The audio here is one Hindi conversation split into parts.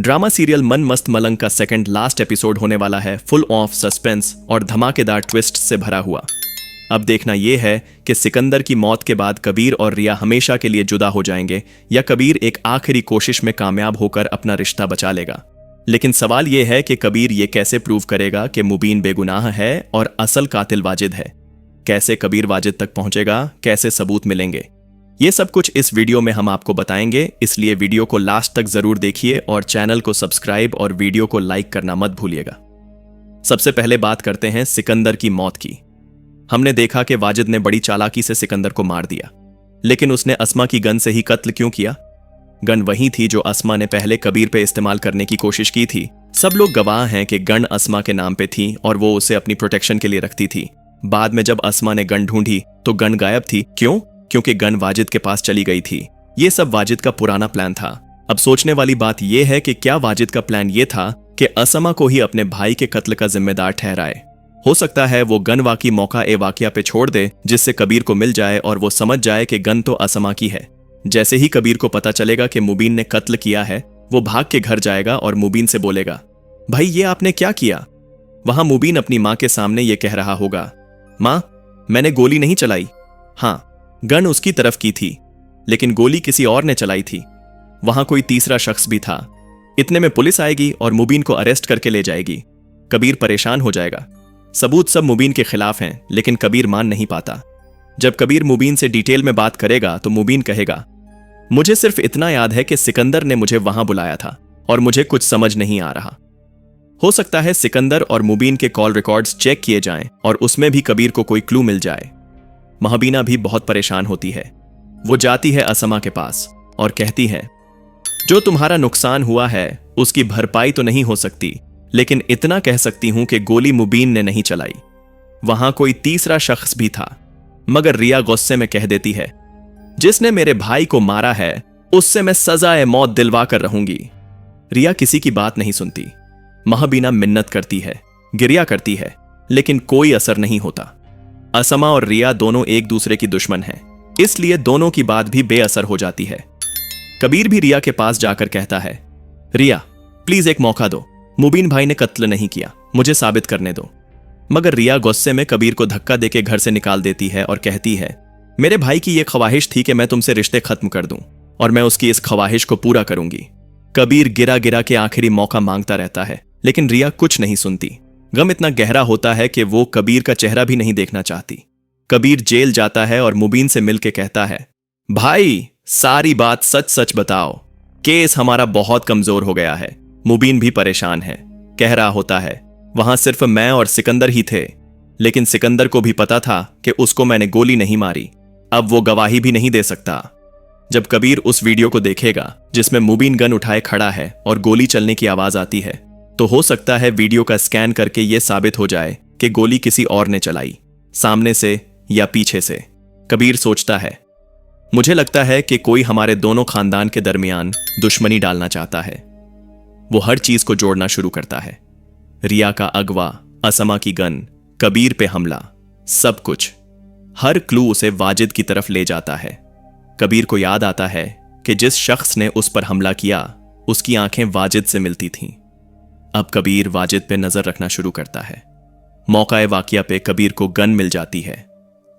ड्रामा सीरियल मन मस्त मलंग का सेकंड लास्ट एपिसोड होने वाला है, फुल ऑफ सस्पेंस और धमाकेदार ट्विस्ट से भरा हुआ। अब देखना यह है कि सिकंदर की मौत के बाद कबीर और रिया हमेशा के लिए जुदा हो जाएंगे या कबीर एक आखिरी कोशिश में कामयाब होकर अपना रिश्ता बचा लेगा। लेकिन सवाल यह है कि कबीर ये कैसे प्रूव करेगा कि मुबीन बेगुनाह है और असल कातिल वाजिद है। कैसे कबीर वाजिद तक पहुंचेगा, कैसे सबूत मिलेंगे, ये सब कुछ इस वीडियो में हम आपको बताएंगे, इसलिए वीडियो को लास्ट तक जरूर देखिए और चैनल को सब्सक्राइब और वीडियो को लाइक करना मत भूलिएगा। सबसे पहले बात करते हैं सिकंदर की मौत की। हमने देखा कि वाजिद ने बड़ी चालाकी से सिकंदर को मार दिया, लेकिन उसने अस्मा की गन से ही कत्ल क्यों किया? गन वही थी जो अस्मा ने पहले कबीर पे इस्तेमाल करने की कोशिश की थी। सब लोग गवाह हैं कि गन अस्मा के नाम पे थी और वो उसे अपनी प्रोटेक्शन के लिए रखती थी। बाद में जब अस्मा ने गन ढूंढी तो गन गायब थी। क्यों? क्योंकि गन वाजिद के पास चली गई थी। ये सब वाजिद का पुराना प्लान था। अब सोचने वाली बात यह है कि क्या वाजिद का प्लान ये था कि अस्मा को ही अपने भाई के कत्ल का जिम्मेदार ठहराए? हो सकता है वो गन वाकी मौका ए वाकिया पे छोड़ दे, जिससे कबीर को मिल जाए और वो समझ जाए कि गन तो अस्मा की है। जैसे ही कबीर को पता चलेगा कि मुबीन ने कत्ल किया है, वो भाग के घर जाएगा और मुबीन से बोलेगा, भाई ये आपने क्या किया? वहां मुबीन अपनी मां के सामने ये कह रहा होगा, मां मैंने गोली नहीं चलाई। हाँ, गन उसकी तरफ की थी, लेकिन गोली किसी और ने चलाई थी। वहां कोई तीसरा शख्स भी था। इतने में पुलिस आएगी और मुबीन को अरेस्ट करके ले जाएगी। कबीर परेशान हो जाएगा। सबूत सब मुबीन के खिलाफ हैं, लेकिन कबीर मान नहीं पाता। जब कबीर मुबीन से डिटेल में बात करेगा तो मुबीन कहेगा, मुझे सिर्फ इतना याद है कि सिकंदर ने मुझे वहां बुलाया था और मुझे कुछ समझ नहीं आ रहा। हो सकता है सिकंदर और मुबीन के कॉल रिकॉर्ड्स चेक किए जाएं और उसमें भी कबीर को कोई क्लू मिल जाए। महबीना भी बहुत परेशान होती है। वो जाती है अस्मा के पास और कहती है, जो तुम्हारा नुकसान हुआ है उसकी भरपाई तो नहीं हो सकती, लेकिन इतना कह सकती हूं कि गोली मुबीन ने नहीं चलाई। वहां कोई तीसरा शख्स भी था। मगर रिया गुस्से में कह देती है, जिसने मेरे भाई को मारा है उससे मैं सजाए मौत दिलवा कर रहूंगी। रिया किसी की बात नहीं सुनती। महबीना मिन्नत करती है, गिरिया करती है, लेकिन कोई असर नहीं होता। अस्मा और रिया दोनों एक दूसरे की दुश्मन हैं, इसलिए दोनों की बात भी बेअसर हो जाती है। कबीर भी रिया के पास जाकर कहता है, रिया प्लीज एक मौका दो, मुबीन भाई ने कत्ल नहीं किया, मुझे साबित करने दो। मगर रिया गुस्से में कबीर को धक्का देके घर से निकाल देती है और कहती है, मेरे भाई की यह ख्वाहिश थी कि मैं तुमसे रिश्ते खत्म कर दूं और मैं उसकी इस ख्वाहिश को पूरा करूंगी। कबीर गिरा गिरा के आखिरी मौका मांगता रहता है, लेकिन रिया कुछ नहीं सुनती। गम इतना गहरा होता है कि वो कबीर का चेहरा भी नहीं देखना चाहती। कबीर जेल जाता है और मुबीन से मिलके कहता है, भाई सारी बात सच सच बताओ, केस हमारा बहुत कमजोर हो गया है। मुबीन भी परेशान है, कह रहा होता है, वहां सिर्फ मैं और सिकंदर ही थे, लेकिन सिकंदर को भी पता था कि उसको मैंने गोली नहीं मारी। अब वो गवाही भी नहीं दे सकता। जब कबीर उस वीडियो को देखेगा जिसमें मुबीन गन उठाए खड़ा है और गोली चलने की आवाज आती है, तो हो सकता है वीडियो का स्कैन करके यह साबित हो जाए कि गोली किसी और ने चलाई, सामने से या पीछे से। कबीर सोचता है, मुझे लगता है कि कोई हमारे दोनों खानदान के दरमियान दुश्मनी डालना चाहता है। वो हर चीज को जोड़ना शुरू करता है। रिया का अगवा, अस्मा की गन, कबीर पे हमला, सब कुछ, हर क्लू उसे वाजिद की तरफ ले जाता है। कबीर को याद आता है कि जिस शख्स ने उस पर हमला किया उसकी आंखें वाजिद से मिलती थीं। अब कबीर वाजिद पे नजर रखना शुरू करता है। मौका वाकिया पे कबीर को गन मिल जाती है,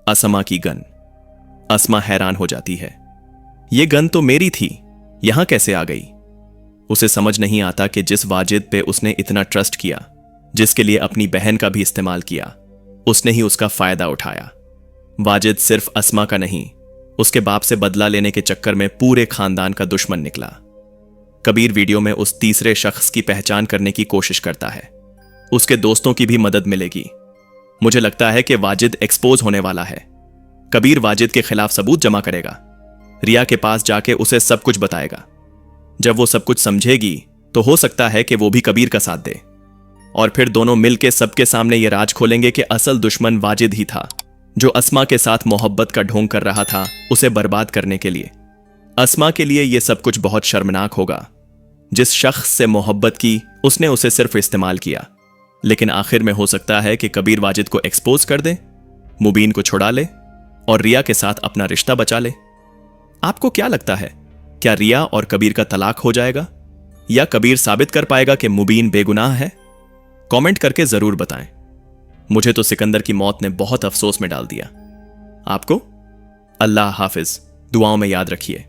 अस्मा की गन। अस्मा हैरान हो जाती है, ये गन तो मेरी थी, यहां कैसे आ गई? उसे समझ नहीं आता कि जिस वाजिद पे उसने इतना ट्रस्ट किया, जिसके लिए अपनी बहन का भी इस्तेमाल किया, उसने ही उसका फायदा उठाया। वाजिद सिर्फ अस्मा का नहीं, उसके बाप से बदला लेने के चक्कर में पूरे खानदान का दुश्मन निकला। कबीर वीडियो में उस तीसरे शख्स की पहचान करने की कोशिश करता है। उसके दोस्तों की भी मदद मिलेगी। मुझे लगता है कि वाजिद एक्सपोज होने वाला है। कबीर वाजिद के खिलाफ सबूत जमा करेगा, रिया के पास जाके उसे सब कुछ बताएगा। जब वो सब कुछ समझेगी तो हो सकता है कि वो भी कबीर का साथ दे और फिर दोनों मिलके सबके सामने ये राज खोलेंगे कि असल दुश्मन वाजिद ही था, जो अस्मा के साथ मोहब्बत का ढोंग कर रहा था उसे बर्बाद करने के लिए। अस्मा के लिए यह सब कुछ बहुत शर्मनाक होगा। जिस शख्स से मोहब्बत की उसने उसे सिर्फ इस्तेमाल किया, लेकिन आखिर में हो सकता है कि कबीर वाजिद को एक्सपोज कर दे, मुबीन को छुड़ा ले और रिया के साथ अपना रिश्ता बचा ले। आपको क्या लगता है, क्या रिया और कबीर का तलाक हो जाएगा या कबीर साबित कर पाएगा कि मुबीन बेगुनाह है? कमेंट करके जरूर बताएं। मुझे तो सिकंदर की मौत ने बहुत अफसोस में डाल दिया। आपको? अल्लाह हाफिज, दुआओं में याद रखिए।